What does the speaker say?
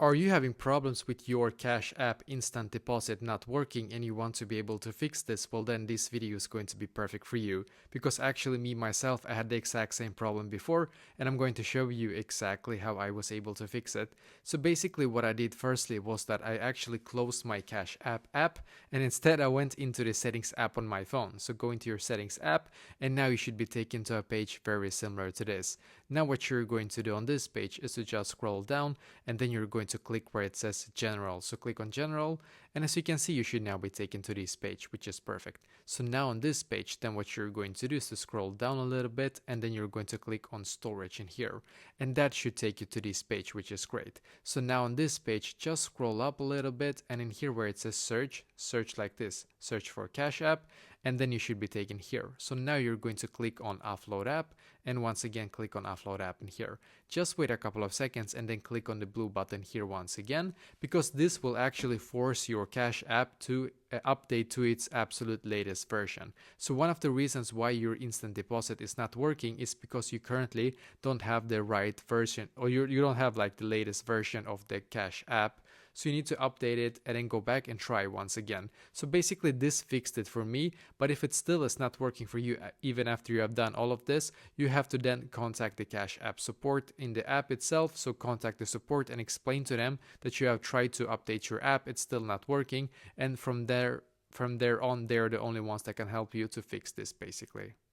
Are you having problems with your Cash App Instant Deposit not working and you want to be able to fix this? Well, then this video is going to be perfect for you, because actually me myself, I had the exact same problem before, and I'm going to show you exactly how I was able to fix it. So basically what I did firstly was that I actually closed my Cash app and instead I went into the settings app on my phone. So go into your settings app and now you should be taken to a page very similar to this. Now what you're going to do on this page is to just scroll down and then you're going to click where it says general. So click on general, and as you can see you should now be taken to this page, which is perfect. So now on this page, then what you're going to do is to scroll down a little bit and then you're going to click on storage in here, and that should take you to this page, which is great. So now on this page just scroll up a little bit, and in here where it says search like this, search for Cash App, and then you should be taken here. So now you're going to click on offload app, and once again click on offload app in here. Just wait a couple of seconds and then click on the blue button here once again, because this will actually force your Cash App to update to its absolute latest version. So one of the reasons why your instant deposit is not working is because you currently don't have the right version, or you don't have like the latest version of the Cash App. So you need to update it and then go back and try once again. So basically this fixed it for me, but if it still is not working for you even after you have done all of this, you have to then contact the Cash App support in the app itself. So contact the support and explain to them that you have tried to update your app, it's still not working, and from there on, they're the only ones that can help you to fix this basically.